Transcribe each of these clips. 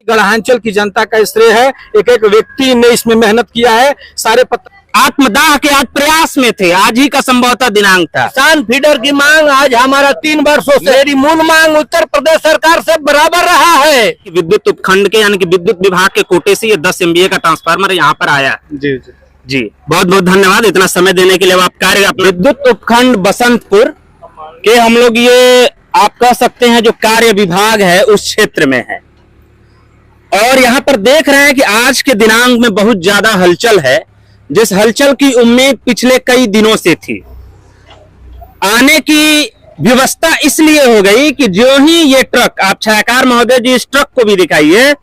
गढ़ांचल की जनता का श्रेय है। एक एक व्यक्ति ने इसमें मेहनत किया है। सारे आत्मदाह के आज प्रयास में थे, आज ही का संभवतः दिनांक था। किसान फीडर की मांग आज हमारा 3 वर्षों से, मेरी मूल मांग उत्तर प्रदेश सरकार से बराबर रहा है। विद्युत उपखंड के यानी कि विद्युत विभाग के कोटे से ये 10 MVA का ट्रांसफार्मर यहाँ पर आया। जी जी जी, बहुत बहुत धन्यवाद इतना समय देने के लिए। आप कार्य विद्युत उपखंड बसंतपुर के हम लोग ये आप कह सकते हैं जो कार्य विभाग है उस क्षेत्र में है, और यहाँ पर देख रहे हैं कि आज के दिनांक में बहुत ज्यादा हलचल है, जिस हलचल की उम्मीद पिछले कई दिनों से थी। आने की व्यवस्था इसलिए हो गई कि जो ही ये ट्रक, आप छायाकार महोदय जी इस ट्रक को भी दिखाइए,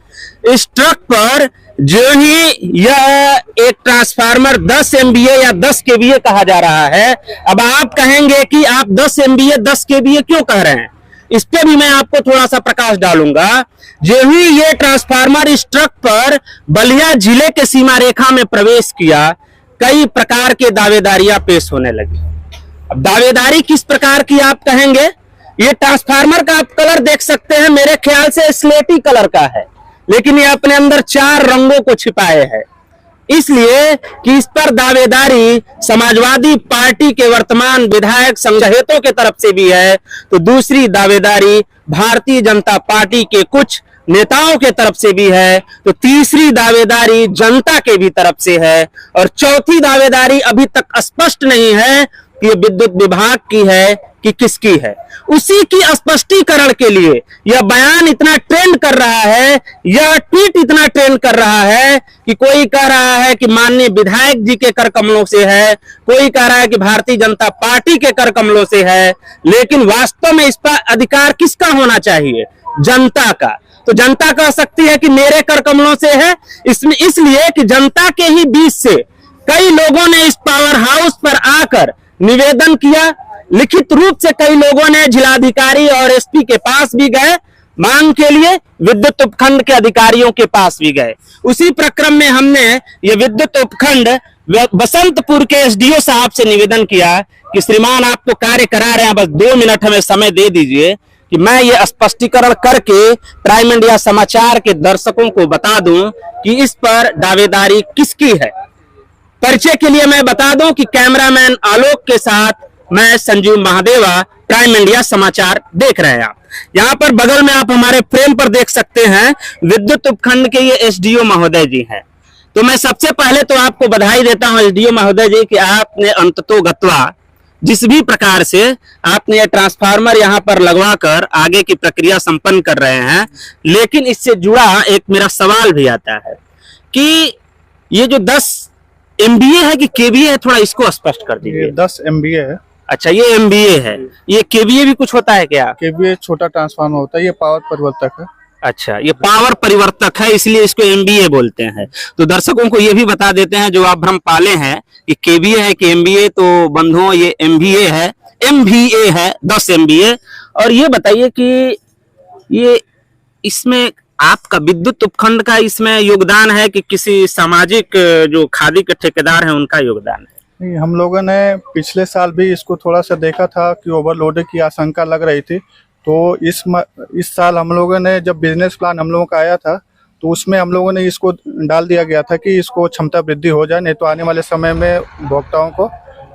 इस ट्रक पर जो ही यह एक ट्रांसफार्मर 10 MVA या 10 KVA कहा जा रहा है। अब आप कहेंगे कि आप 10 MVA 10 KVA क्यों कह रहे हैं, इस पे भी मैं आपको थोड़ा सा प्रकाश डालूंगा। जो ही ये ट्रांसफार्मर इस ट्रक पर बलिया जिले के सीमा रेखा में प्रवेश किया, कई प्रकार के दावेदारियां पेश होने लगी। अब दावेदारी किस प्रकार की आप कहेंगे, ये ट्रांसफार्मर का आप कलर देख सकते हैं, मेरे ख्याल से स्लेटी कलर का है, लेकिन ये अपने अंदर 4 रंगों को छिपाए है, इसलिए कि इस पर दावेदारी समाजवादी पार्टी के वर्तमान विधायक संघहितों के तरफ से भी है, तो दूसरी दावेदारी भारतीय जनता पार्टी के कुछ नेताओं के तरफ से भी है, तो तीसरी दावेदारी जनता के भी तरफ से है, और चौथी दावेदारी अभी तक स्पष्ट नहीं है कि ये विद्युत विभाग की है कि किसकी है। उसी की स्पष्टीकरण के लिए यह बयान इतना ट्रेंड कर रहा है, यह ट्वीट इतना ट्रेंड कर रहा है कि कोई कह रहा है कि माननीय विधायक जी के कर कमलों से है, कोई कह रहा है कि भारतीय जनता पार्टी के कर कमलों से है, लेकिन वास्तव में इस पर अधिकार किसका होना चाहिए, जनता का। तो जनता कह सकती है कि मेरे कर कमलों से है, इसमें इसलिए कि जनता के ही बीच से कई लोगों ने इस पावर हाउस पर आकर निवेदन किया, लिखित रूप से कई लोगों ने जिलाधिकारी और SP के पास भी गए मांग के लिए, विद्युत उपखंड के अधिकारियों के पास भी गए। उसी प्रक्रम में हमने ये विद्युत उपखंड बसंतपुर के SDO साहब से निवेदन किया कि श्रीमान आप तो कार्य करा रहे हैं, बस 2 मिनट हमें समय दे दीजिए कि मैं ये स्पष्टीकरण करके प्राइम इंडिया समाचार के दर्शकों को बता दूं कि इस पर दावेदारी किसकी है। परिचय के लिए मैं बता दूं कि कैमरामैन आलोक के साथ मैं संजीव महादेवा, प्राइम इंडिया समाचार देख रहे हैं। आप यहाँ पर बगल में आप हमारे फ्रेम पर देख सकते हैं विद्युत उपखंड के ये SDO महोदय जी हैं। तो मैं सबसे पहले तो आपको बधाई देता हूं SDO महोदय जी कि आपने अंततोगत्वा जिस भी प्रकार से आपने ये ट्रांसफार्मर यहाँ पर लगवाकर आगे की प्रक्रिया संपन्न कर रहे हैं, लेकिन इससे जुड़ा एक मेरा सवाल भी आता है कि ये जो 10 MVA है कि KVA है, थोड़ा इसको स्पष्ट कर दीजिए। 10 MVA है। अच्छा, ये MVA है, ये KVA भी कुछ होता है क्या? KVA छोटा ट्रांसफार्मर होता है, ये पावर परिवर्तक है। अच्छा, ये पावर परिवर्तक है, इसलिए इसको MVA बोलते हैं। तो दर्शकों को ये भी बता देते हैं जो आप भ्रम पाले हैं कि KVA है कि MVA, तो बंधुओं ये MVA है, MVA है 10 MVA। और ये बताइए कि ये इसमें आपका विद्युत उपखंड का इसमें योगदान है कि किसी सामाजिक जो खादी के ठेकेदार हैं उनका योगदान है? नहीं, हम लोगों ने पिछले साल भी इसको थोड़ा सा देखा था कि ओवरलोडिंग की आशंका लग रही थी, तो इस साल हम लोगों ने जब बिजनेस प्लान हम लोगों का आया था, तो उसमें हम लोगों ने इसको डाल दिया गया था कि इसको क्षमता वृद्धि हो जाए, नहीं तो आने वाले समय में उपभोक्ताओं को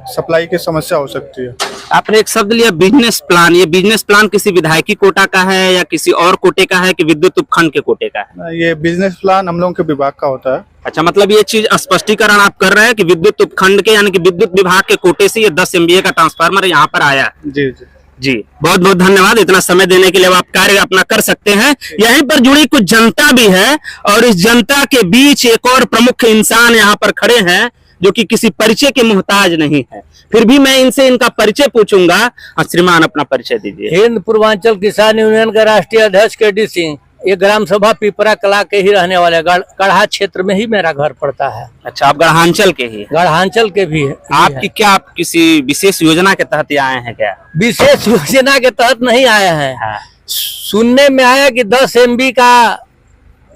सप्लाई की समस्या हो सकती है। आपने एक शब्द लिया बिजनेस प्लान, ये बिजनेस प्लान किसी विधायकी कोटा का है या किसी और कोटे का है कि विद्युत उपखंड के कोटे का है? ये बिजनेस प्लान हम लोगों के विभाग का होता है। अच्छा, मतलब ये चीज स्पष्टीकरण आप कर रहे हैं कि विद्युत उपखंड के यानी कि विद्युत विभाग के कोटे से ये 10 MVA का ट्रांसफार्मर यहाँ पर आया। जी जी जी, बहुत बहुत धन्यवाद इतना समय देने के लिए। आप कार्य अपना कर सकते हैं। यहीं पर जुड़ी कुछ जनता भी है, और इस जनता के बीच एक और प्रमुख इंसान यहाँ पर खड़े हैं जो कि किसी परिचय के मोहताज नहीं है, फिर भी मैं इनसे इनका परिचय पूछूंगा। श्रीमान अपना परिचय दीजिए। हिंद पूर्वांचल किसान यूनियन का राष्ट्रीय अध्यक्ष KD सिंह, ये ग्राम सभा पिपरा कला के ही रहने वाले, गढ़ा क्षेत्र में ही मेरा घर पड़ता है। अच्छा, आप गढ़ांचल के ही? गढ़ांचल के भी है। आपकी क्या, आप किसी विशेष योजना के तहत आए हैं क्या? विशेष योजना के तहत नहीं आए हैं। हाँ। सुनने में आया कि 10 MV का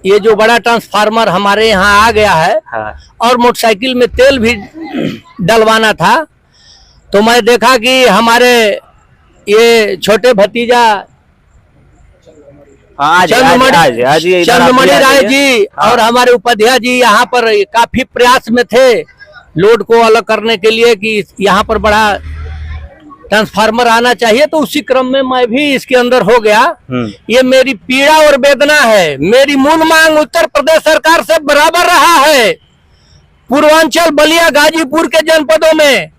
ये जो बड़ा ट्रांसफार्मर हमारे यहाँ आ गया है। हाँ। और मोटरसाइकिल में तेल भी डलवाना था, तो मैं देखा कि हमारे ये छोटे भतीजा चंद्रमणि राय जी और हमारे उपाध्याय जी यहाँ पर काफी प्रयास में थे लोड को अलग करने के लिए कि यहाँ पर बड़ा ट्रांसफार्मर आना चाहिए, तो उसी क्रम में मैं भी इसके अंदर हो गया। ये मेरी पीड़ा और वेदना है। मेरी मूल मांग उत्तर प्रदेश सरकार से बराबर रहा है। पूर्वांचल बलिया गाजीपुर के जनपदों में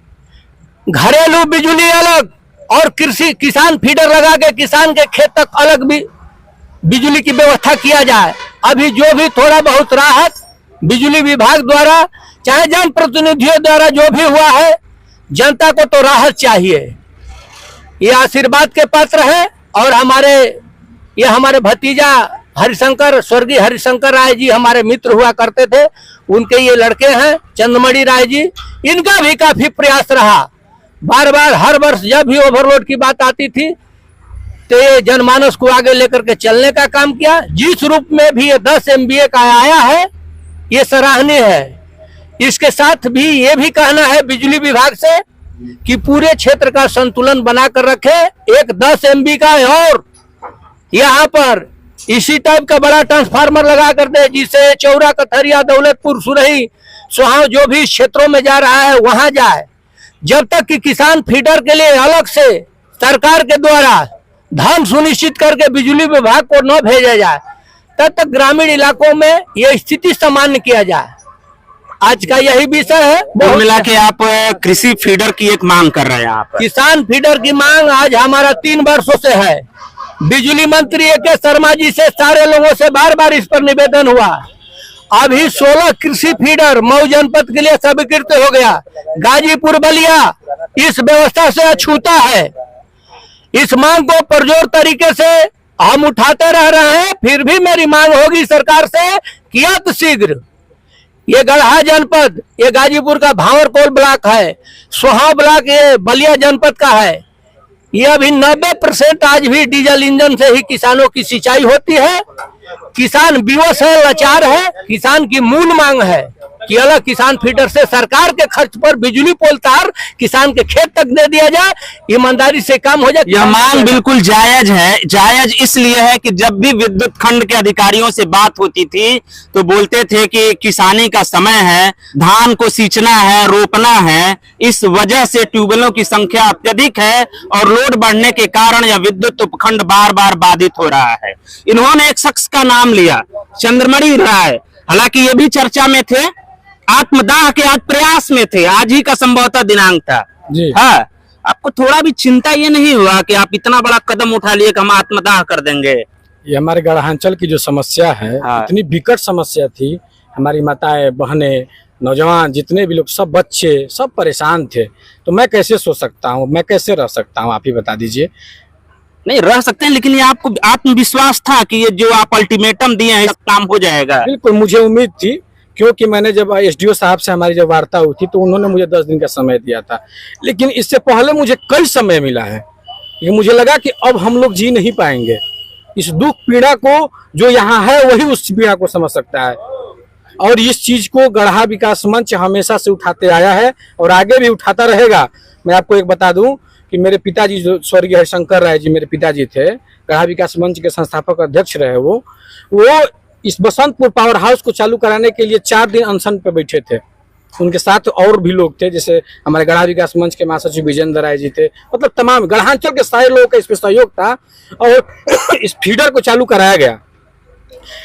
घरेलू बिजली अलग और कृषि किसान फीडर लगा के किसान के खेत तक अलग भी बिजली की व्यवस्था किया जाए। अभी जो भी थोड़ा बहुत राहत बिजली विभाग द्वारा चाहे जनप्रतिनिधियों द्वारा जो भी हुआ है, जनता को तो राहत चाहिए। ये आशीर्वाद के पात्र है। और हमारे भतीजा हरिशंकर, स्वर्गीय हरिशंकर राय जी हमारे मित्र हुआ करते थे, उनके ये लड़के हैं चंद्रमणि राय जी। इनका भी काफी प्रयास रहा। बार बार हर वर्ष जब भी ओवरलोड की बात आती थी तो ये जनमानस को आगे लेकर के चलने का काम किया। जिस रूप में भी ये 10 MVA का आया है, ये सराहनीय है। इसके साथ भी ये भी कहना है बिजली विभाग से कि पूरे क्षेत्र का संतुलन बनाकर रखे। एक 10 MV का और यहाँ पर इसी टाइप का बड़ा ट्रांसफार्मर लगा कर दे, जिससे चौरा, कथरिया, दौलतपुर, सुरही, सोहाव जो भी क्षेत्रों में जा रहा है वहां जाए। जब तक कि किसान फीडर के लिए अलग से सरकार के द्वारा धन सुनिश्चित करके बिजली विभाग को न भेजा जाए, तब तक ग्रामीण इलाकों में यह स्थिति सामान्य किया जाए। आज का यही विषय है। कुल मिला के आप कृषि फीडर की एक मांग कर रहे हैं यहाँ पर। किसान फीडर की मांग आज हमारा 3 वर्षों से है। बिजली मंत्री A.K. शर्मा जी से सारे लोगों से बार बार इस पर निवेदन हुआ। अभी 16 कृषि फीडर मऊ जनपद के लिए स्वीकृत हो गया। गाजीपुर बलिया इस व्यवस्था से अछूता है। इस मांग को पुरजोर तरीके से हम उठाते रह रहे हैं। फिर भी मेरी मांग होगी सरकार से कि अति शीघ्र ये गढ़ा जनपद, ये गाजीपुर का भावरकोल ब्लॉक है, सोहाव ब्लॉक ये बलिया जनपद का है। ये अभी 90% आज भी डीजल इंजन से ही किसानों की सिंचाई होती है। किसान विवश है, लाचार है। किसान की मूल मांग है कि अलग किसान फीडर से सरकार के खर्च पर बिजली पोल तार किसान के खेत तक दे दिया जाए, ईमानदारी से काम हो जाए। यह मांग बिल्कुल जायज है। जायज इसलिए है कि जब भी विद्युत खंड के अधिकारियों से बात होती थी तो बोलते थे कि किसानी का समय है, धान को सींचना है, रोपना है। इस वजह से ट्यूबवेलों की संख्या अत्यधिक है और लोड बढ़ने के कारण यह विद्युत उपखंड बार बार बाधित हो रहा है। इन्होंने एक शख्स का नाम लिया, चंद्रमणि राय। हालांकि ये भी चर्चा में थे, आत्मदाह के आज प्रयास में थे। आज ही का संभवतः दिनांक था जी। हाँ, आपको थोड़ा भी चिंता ये नहीं हुआ कि आप इतना बड़ा कदम उठा लिए कि हम आत्मदाह कर देंगे? ये हमारे गढ़ांचल की जो समस्या है, हाँ। इतनी विकट समस्या थी। हमारी माताएं, बहनें, नौजवान जितने भी लोग, सब बच्चे, सब परेशान थे। तो मैं कैसे सो सकता हूँ, मैं कैसे रह सकता हूँ, आप ही बता दीजिए। नहीं रह सकते हैं, लेकिन ये आपको आत्मविश्वास था कि ये जो आप अल्टीमेटम दिए हैं काम हो जाएगा? बिल्कुल, मुझे उम्मीद थी, क्योंकि मैंने जब SDO साहब से हमारी जब वार्ता हुई थी तो उन्होंने मुझे 10 दिन का समय दिया था। लेकिन इससे पहले मुझे कई समय मिला है। मुझे लगा कि अब हम लोग जी नहीं पाएंगे। इस दुख पीड़ा को जो यहाँ है वही उस पीड़ा को समझ सकता है। और इस चीज को गढ़ा विकास मंच हमेशा से उठाते आया है और आगे भी उठाता रहेगा। मैं आपको एक बता दूं कि मेरे पिताजी जो स्वर्गीय हरिशंकर राय जी मेरे पिताजी थे, गढ़ा विकास मंच के संस्थापक अध्यक्ष रहे। वो इस बसंतपुर पावर हाउस को चालू कराने के लिए 4 दिन अनशन पे बैठे थे। उनके साथ और भी लोग थे, जैसे हमारे गढ़ा विकास मंच के महासचिव विजेंद्र राय जी थे। मतलब तमाम गढ़ांचल के सारे लोगों का इसमें सहयोग था और इस फीडर को चालू कराया गया।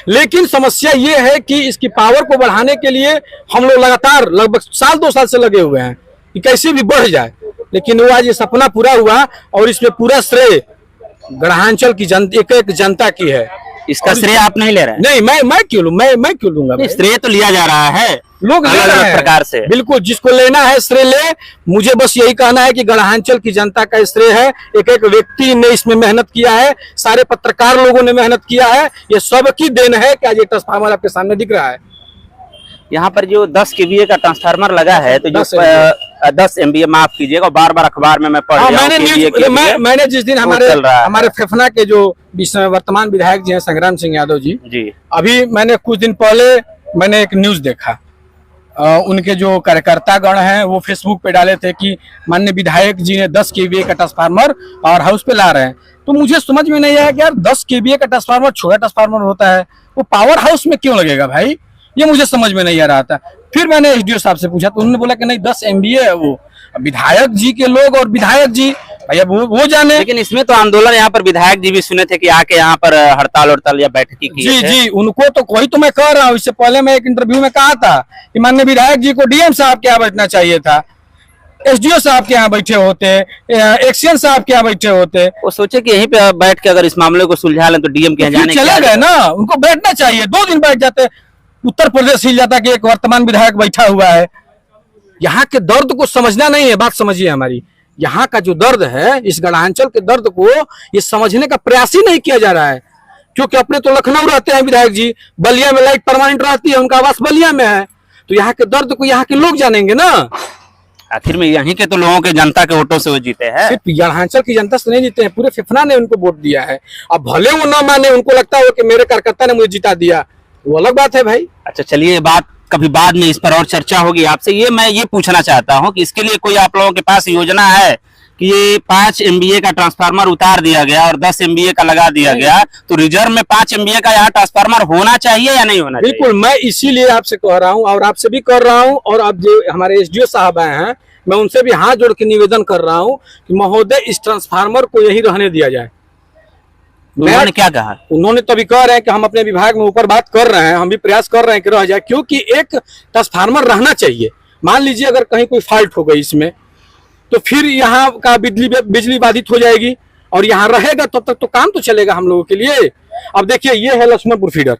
लेकिन समस्या ये है कि इसकी पावर को बढ़ाने के लिए हम लोग लगातार लगभग 1-2 साल से लगे हुए हैं कि कैसे भी बढ़ जाए। लेकिन वो आज ये सपना पूरा हुआ और इसमें पूरा श्रेय गढ़ांचल की एक जनता की है। इसका श्रेय आप नहीं ले रहे हैं? नहीं, मैं क्यों लूं? मैं क्यों लूंगा? श्रेय तो लिया जा रहा है, लोग ले रहे हैं प्रकार से। बिल्कुल, जिसको लेना है श्रेय ले। मुझे बस यही कहना है कि गढ़ांचल की जनता का श्रेय है। एक एक व्यक्ति ने इसमें मेहनत किया है, सारे पत्रकार लोगों ने मेहनत किया है। ये सबकी देन है कि आज ये ट्रांसफार्मर आपके सामने दिख रहा है। यहाँ पर जो 10 kVA का ट्रांसफार्मर लगा है, तो जो 10 MVA, माफ कीजिएगा, बार बार अखबार में मैं पढ़ रहा हूँ। मैंने जिस दिन हमारे फेफना के जो वर्तमान विधायक जी हैं संग्राम सिंह यादव जी, अभी मैंने कुछ दिन पहले मैंने एक न्यूज देखा, उनके जो कार्यकर्तागण हैं वो फेसबुक पे डाले थे कि माननीय विधायक जी ने 10 केवीए का ट्रांसफार्मर पावर हाउस पे ला रहे हैं। तो मुझे समझ में नहीं आया कि यार 10 केवीए का ट्रांसफार्मर छोटा ट्रांसफार्मर होता है, वो पावर हाउस में क्यों लगेगा भाई, ये मुझे समझ में नहीं आ रहा था। फिर मैंने एसडीओ साहब से पूछा तो उन्होंने बोला कि नहीं 10 MVA है वो। विधायक जी के लोग और विधायक जी भैया वो जाने। लेकिन इसमें तो आंदोलन यहाँ पर विधायक जी भी सुने थे कि आके यहाँ पर हड़ताल या बैठकी की जी जी, उनको तो कोई तो मैं कह रहा हूँ। इससे पहले मैं एक इंटरव्यू में कहा था कि माननीय विधायक जी को डीएम साहब के यहाँ बैठना चाहिए था, एसडीओ साहब के यहाँ बैठे होते, एक्सीएन साहब के यहाँ बैठे होते। वो सोचे कि यहीं पे बैठ के अगर इस मामले को सुलझा लें तो डीएम के यहाँ जाने चले गए ना, उनको बैठना चाहिए। 2 दिन बैठ जाते, उत्तर प्रदेश हिल जाता कि एक वर्तमान विधायक बैठा हुआ है। यहाँ के दर्द को समझना नहीं है, बात समझिए हमारी। यहाँ का जो दर्द है, इस गढ़ांचल के दर्द को ये समझने का प्रयास ही नहीं किया जा रहा है। क्योंकि अपने तो लखनऊ रहते हैं विधायक जी, बलिया में लाइट परमानेंट रहती है, उनका आवास बलिया में है, तो यहाँ के दर्द को यहाँ के लोग जानेंगे ना। आखिर में यहीं के तो लोगों के जनता के वोटों से वो जीते हैं। सिर्फ गढ़ांचल की जनता से नहीं जीते हैं, पूरे फिफना ने उनको वोट दिया है। अब भले वो ना माने, उनको लगता हो कि मेरे कार्यकर्ता ने मुझे जिता दिया, वो अलग बात है भाई। अच्छा चलिए, ये बात कभी बाद में इस पर और चर्चा होगी आपसे। ये मैं ये पूछना चाहता हूँ कि इसके लिए कोई आप लोगों के पास योजना है कि ये 5 MVA का ट्रांसफार्मर उतार दिया गया और 10 MVA का लगा दिया गया, तो रिजर्व में 5 MVA का यहाँ ट्रांसफार्मर होना चाहिए या नहीं होना चाहिए? बिल्कुल, मैं इसीलिए आपसे कह रहा हूँ और आपसे भी कर रहा हूँ, और अब जो हमारे एसडीओ साहब आए हैं, मैं उनसे भी हाथ जोड़ के निवेदन कर रहा हूँ कि महोदय इस ट्रांसफार्मर को यही रहने दिया जाए। उन्होंने क्या कहा? उन्होंने तो अभी कह रहे हैं कि हम अपने विभाग में ऊपर बात कर रहे हैं, हम भी प्रयास कर रहे हैं कि रह जाए, क्योंकि एक ट्रांसफार्मर रहना चाहिए। मान लीजिए अगर कहीं कोई फॉल्ट हो गई इसमें, तो फिर यहाँ का बिजली बाधित हो जाएगी, और यहाँ रहेगा तब तक तो काम तो चलेगा हम लोगों के लिए। अब देखिए, ये है लक्ष्मणपुर फीडर,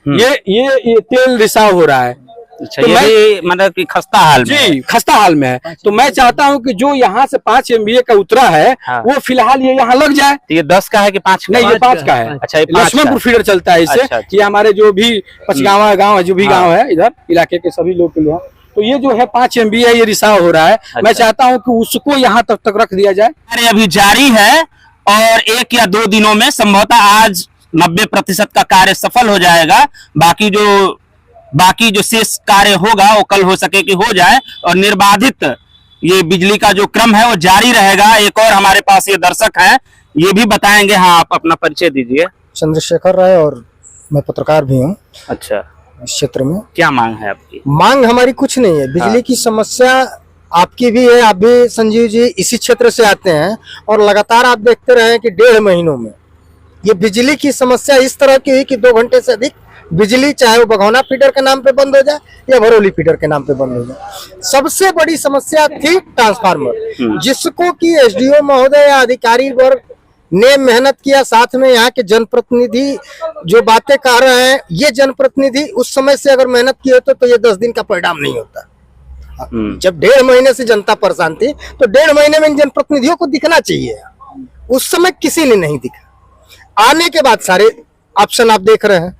ये तेल रिसाव हो रहा है। अच्छा, तो ये मतलब कि खस्ता हाल में जी, खस्ता हाल में है। तो मैं चाहता हूं कि जो यहाँ से 5 MVA का उतरा है, हाँ। वो फिलहाल ये यहाँ लग जाए। तो ये 10 का है कि 5 का? नहीं, ये 5 का है। अच्छा, ये 5 लक्ष्मणपुर फीडर चलता है इससे। अच्छा, अच्छा। ये हमारे जो भी पचगावा गांव है, जो भी गांव है इधर इलाके के सभी लोग के लिए, तो ये जो है 5 MVA ये रिसाव हो रहा है। मैं चाहता हूँ कि उसको यहाँ तक रख दिया जाए। कार्य अभी जारी है और 1 या 2 दिनों में संभवतः आज 90% का कार्य सफल हो जाएगा। बाकी जो शेष कार्य होगा वो कल हो सके कि हो जाए, और निर्बाधित ये बिजली का जो क्रम है वो जारी रहेगा। एक और हमारे पास ये दर्शक हैं, ये भी बताएंगे। हाँ, आप अपना परिचय दीजिए। चंद्रशेखर राय, और मैं पत्रकार भी हूँ अच्छा, इस क्षेत्र में। क्या मांग है आपकी? मांग हमारी कुछ नहीं है, बिजली की समस्या आपकी भी है। आप भी संजीव जी इसी क्षेत्र से आते हैं, और लगातार आप देखते रहे कि 1.5 महीनों में ये बिजली की समस्या इस तरह की हुई कि 2 घंटे से अधिक बिजली, चाहे वो बघौना फीडर के नाम पे बंद हो जाए या भरौली फीडर के नाम पे बंद हो जाए। सबसे बड़ी समस्या थी ट्रांसफार्मर, जिसको कि एसडीओ महोदय या अधिकारी वर्ग ने मेहनत किया। साथ में यहाँ के जनप्रतिनिधि जो बातें कह रहे हैं, ये जनप्रतिनिधि उस समय से अगर मेहनत की होती तो ये 10 दिन का परिणाम नहीं होता। जब 1.5 महीने से जनता परेशान थी, तो 1.5 महीने में इन जनप्रतिनिधियों को दिखना चाहिए। उस समय किसी ने नहीं दिखा। आने के बाद सारे ऑप्शन आप देख रहे हैं।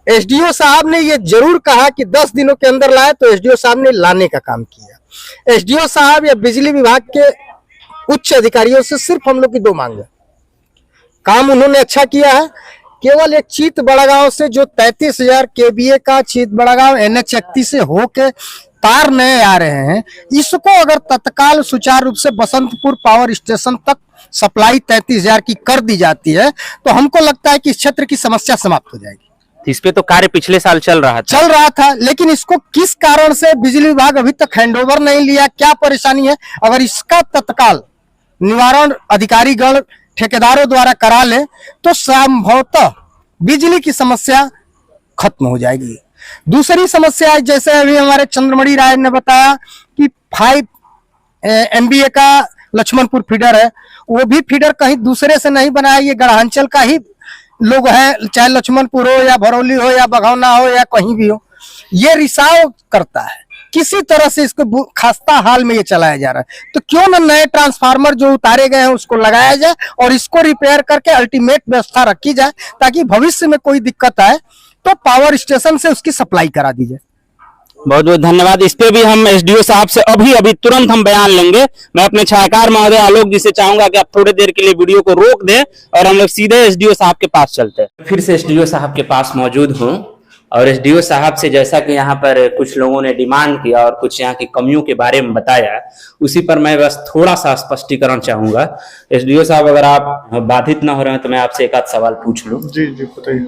एसडीओ साहब ने ये जरूर कहा कि 10 दिनों के अंदर लाए, तो एसडीओ साहब ने लाने का काम किया। एसडीओ साहब या बिजली विभाग के उच्च अधिकारियों से सिर्फ हम लोग की 2 मांग है। काम उन्होंने अच्छा किया है। केवल एक चीत बड़ागांव से जो 33,000 KVA का चीत बड़ागांव NH 31 से होके तार नए आ रहे हैं, इसको अगर तत्काल सुचारू रूप से बसंतपुर पावर स्टेशन तक सप्लाई 33,000 की कर दी जाती है, तो हमको लगता है कि इस क्षेत्र की समस्या समाप्त हो जाएगी। इस पे तो कार्य पिछले साल चल रहा था, लेकिन इसको किस कारण से बिजली विभाग अभी तक हैंडओवर नहीं लिया, क्या परेशानी है? अगर इसका तत्काल निवारण अधिकारीगण ठेकेदारों द्वारा करा ले, तो संभवतः बिजली की समस्या खत्म हो जाएगी। दूसरी समस्या, जैसे अभी हमारे चंद्रमणि राय ने बताया कि 5 MVA का लक्ष्मणपुर फीडर है, वो भी फीडर कहीं दूसरे से नहीं बनाया, ये गढ़ांचल का ही लोग हैं, चाहे लक्ष्मणपुर हो या भरौली हो या बघौना हो या कहीं भी हो, ये रिसाव करता है। किसी तरह से इसको खस्ता हाल में ये चलाया जा रहा है। तो क्यों ना नए ट्रांसफार्मर जो उतारे गए हैं उसको लगाया जाए और इसको रिपेयर करके अल्टीमेट व्यवस्था रखी जाए, ताकि भविष्य में कोई दिक्कत आए तो पावर स्टेशन से उसकी सप्लाई करा दी जाए। बहुत बहुत धन्यवाद। इस पे भी हम एसडीओ साहब से अभी तुरंत हम बयान लेंगे। मैं अपने छायाकार महोदय आलोक जी से चाहूंगा कि आप थोड़ी देर के लिए वीडियो को रोक दें और हम लोग सीधे एसडीओ साहब के पास चलते हैं। फिर से एसडीओ साहब के पास मौजूद हूँ और एसडीओ साहब से जैसा कि यहाँ पर कुछ लोगों ने डिमांड किया और कुछ यहाँ की कमियों के बारे में बताया, उसी पर मैं बस थोड़ा सा स्पष्टीकरण चाहूंगा। एसडीओ साहब, अगर आप बाधित ना हो रहे हैं तो मैं आपसे एक आध सवाल पूछ लूं। जी जी बताइए।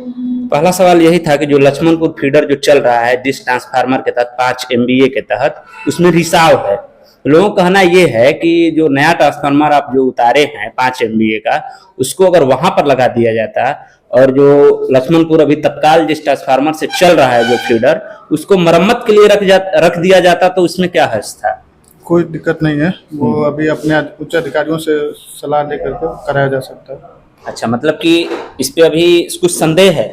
पहला सवाल यही था कि जो लक्ष्मणपुर फीडर जो चल रहा है डिश ट्रांसफार्मर के तहत 5 MVA के तहत, उसमें रिसाव है। लोगों का कहना यह है कि जो नया ट्रांसफार्मर आप जो उतारे हैं 5 MVA का, उसको अगर वहां पर लगा दिया जाता और जो लक्ष्मणपुर अभी तत्काल जिस ट्रांसफार्मर से चल रहा है जो फीडर, उसको मरम्मत के लिए रख दिया जाता तो उसमें क्या हर्ज था? कोई दिक्कत नहीं है, वो अभी अपने उच्च अधिकारियों से सलाह लेकर के कराया जा सकता है। अच्छा, मतलब कि इस पे अभी कुछ संदेह है?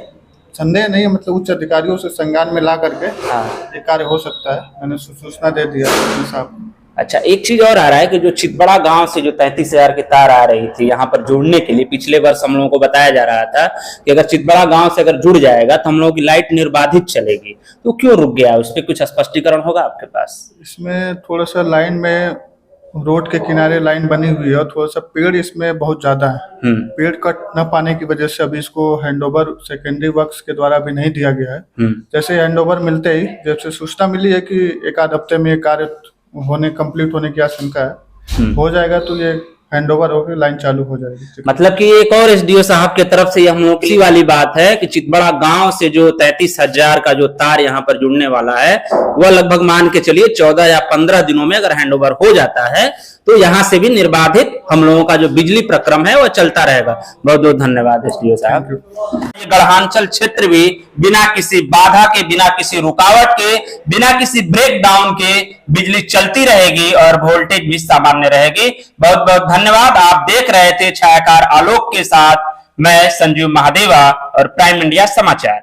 संदेह नहीं है, मतलब उच्च अधिकारियों से संज्ञान में ला करके हाँ। ये कार्य हो सकता है। मैंने सूचना दे दिया साहब। अच्छा, एक चीज और आ रहा है कि जो चितबड़ा गांव से जो 33,000 की तार आ रही थी यहाँ पर जुड़ने के लिए, पिछले वर्ष हम लोगों को बताया जा रहा था कि अगर चितबड़ा गांव से अगर जुड़ जाएगा तो हम लोगों की लाइट निर्बाधित चलेगी, तो क्यों रुक गया? उस पर कुछ स्पष्टीकरण होगा आपके पास? इसमें थोड़ा सा लाइन में, रोड के किनारे लाइन बनी हुई है और थोड़ा सा पेड़ इसमें बहुत ज्यादा है। पेड़ कट न पाने की वजह से अभी इसको हैंडओवर सेकेंडरी वर्क्स के द्वारा अभी नहीं दिया गया है। जैसे हैंडओवर मिलते ही, जैसे सूचना मिली है कि एक आध हफ्ते में ये कार्य कंप्लीट होने की आशंका है, हो जाएगा तो ये हैंडओवर होकर लाइन चालू हो जाएगी। मतलब कि एक और एसडीओ साहब की तरफ से हम लोग की वाली बात है कि चितबड़ा गांव से जो 33,000 का जो तार यहाँ पर जुड़ने वाला है, वह लगभग मान के चलिए 14 या 15 दिनों में अगर हैंडओवर हो जाता है तो यहाँ से भी निर्बाधित हम लोगों का जो बिजली प्रक्रम है वह चलता रहेगा। बहुत बहुत धन्यवाद एसडीओ साहब। ये गढ़ांचल क्षेत्र भी बिना किसी बाधा के, बिना किसी रुकावट के, बिना किसी ब्रेक डाउन के बिजली चलती रहेगी और वोल्टेज भी सामान्य रहेगी। बहुत बहुत धन्यवाद। आप देख रहे थे छायाकार आलोक के साथ मैं संजीव महादेवा और प्राइम इंडिया समाचार।